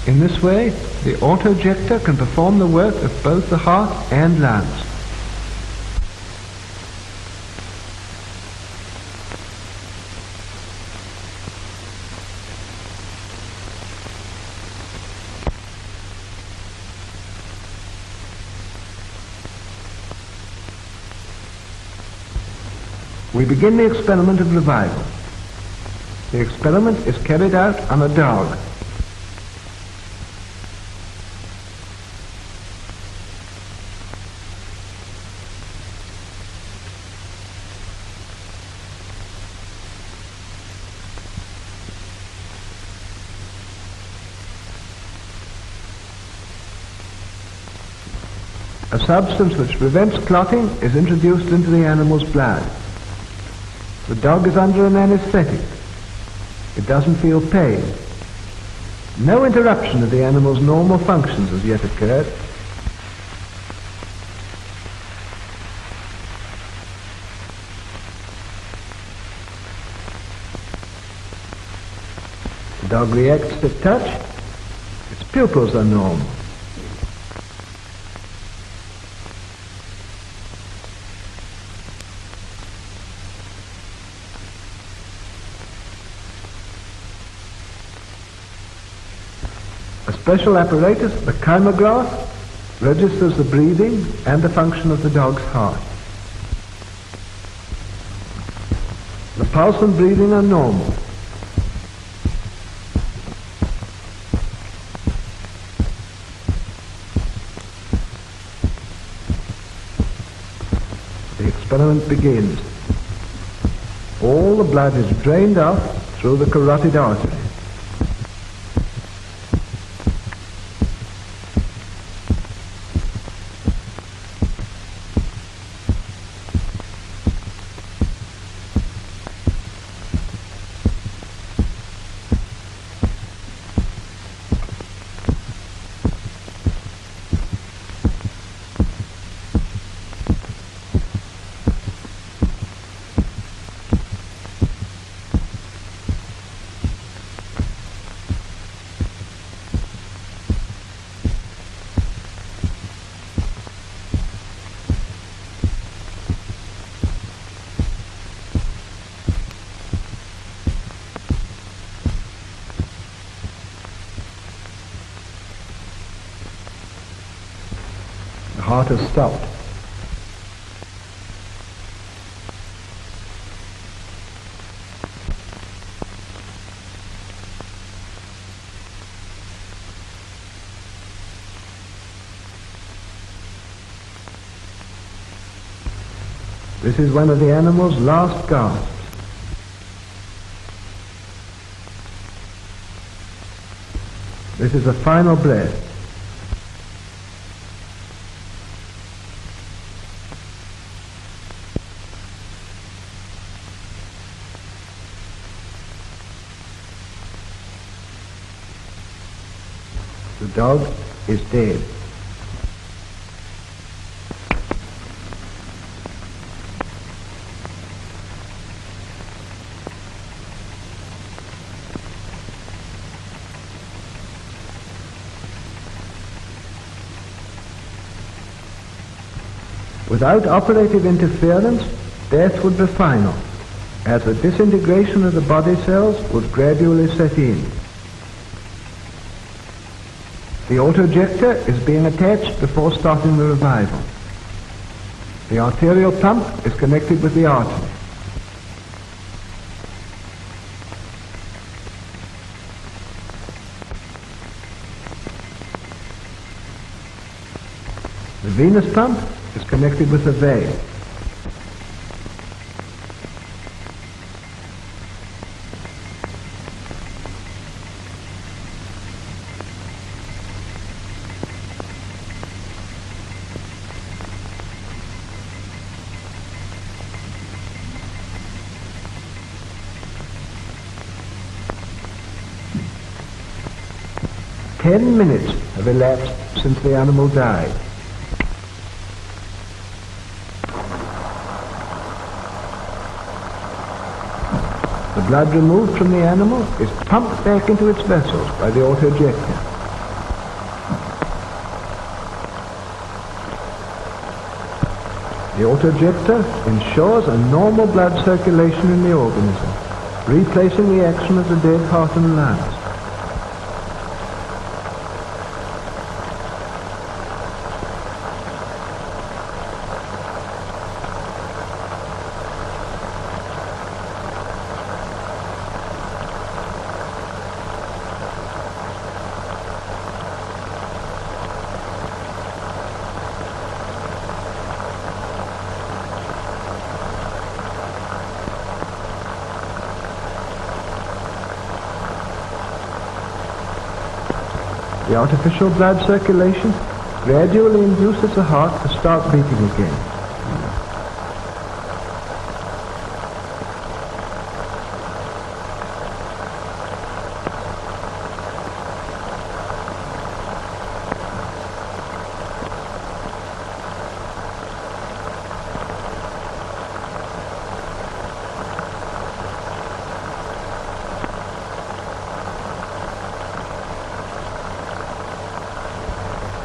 In this way, the autojector can perform the work of both the heart and lungs. We begin the experiment of revival. The experiment is carried out on a dog. A substance which prevents clotting is introduced into the animal's blood. The dog is under an anesthetic. It doesn't feel pain. No interruption of the animal's normal functions has yet occurred. The dog reacts to touch. Its pupils are normal. A special apparatus, the chymograph, registers the breathing and the function of the dog's heart. The pulse and breathing are normal. The experiment begins. All the blood is drained off through the carotid artery. The heart has stopped. This is one of the animal's last gasps. This is the final breath. The dog is dead. Without operative interference, death would be final, as the disintegration of the body cells would gradually set in. The autojector is being attached before starting the revival. The arterial pump is connected with the artery. The venous pump is connected with the vein. Ten minutes have elapsed since the animal died. The blood removed from the animal is pumped back into its vessels by the autojector. The auto-ejector ensures a normal blood circulation in the organism, replacing the action of the dead heart and lungs. The artificial blood circulation gradually induces the heart to start beating again.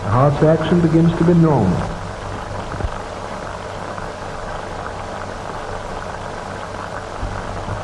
The heart's action begins to be normal.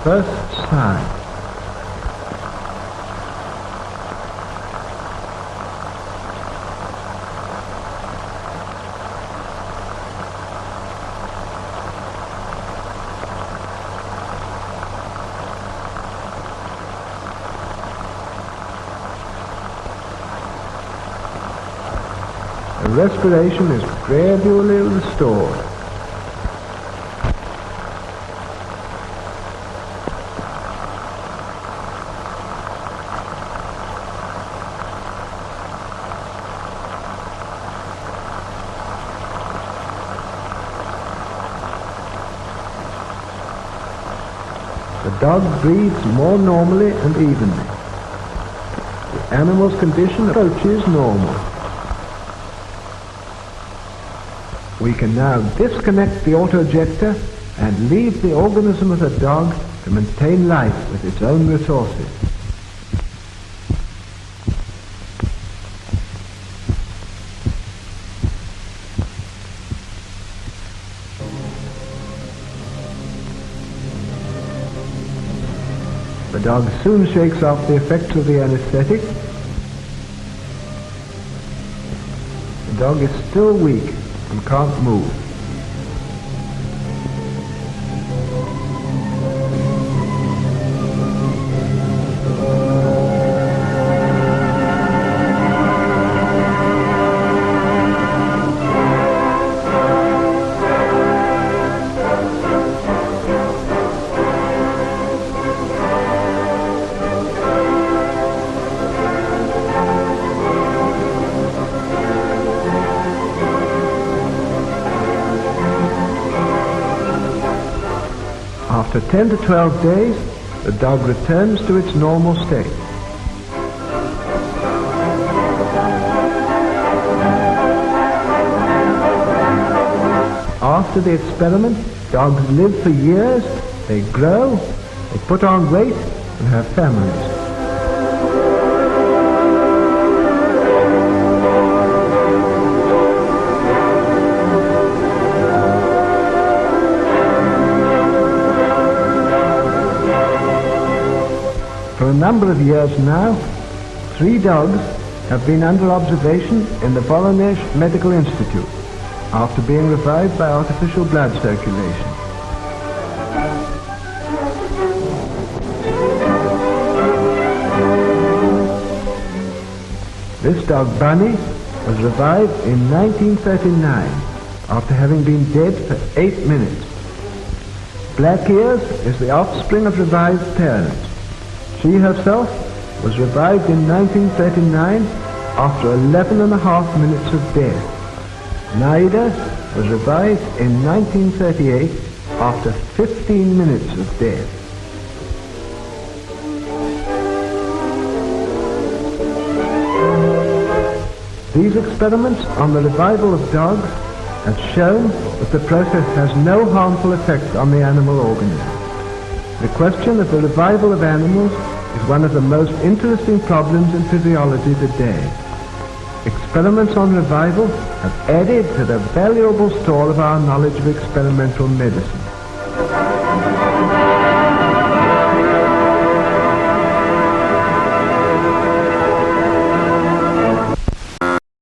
First sign. The respiration is gradually restored. The dog breathes more normally and evenly. The animal's condition approaches normal. We can now disconnect the auto-ejector and leave the organism of the dog to maintain life with its own resources. The dog soon shakes off the effects of the anesthetic. The dog is still weak and can't move. After 10 to 12 days, the dog returns to its normal state. After the experiment, dogs live for years, they grow, they put on weight, and have families. For a number of years now, 3 dogs have been under observation in the Voronezh Medical Institute after being revived by artificial blood circulation. This dog, Bunny, was revived in 1939 after having been dead for 8 minutes. Black Ears is the offspring of revived parents. She herself was revived in 1939 after 11.5 minutes of death. Naida was revived in 1938 after 15 minutes of death. These experiments on the revival of dogs have shown that the process has no harmful effect on the animal organism. The question of the revival of animals is one of the most interesting problems in physiology today. experiments on revival have added to the valuable store of our knowledge of experimental medicine.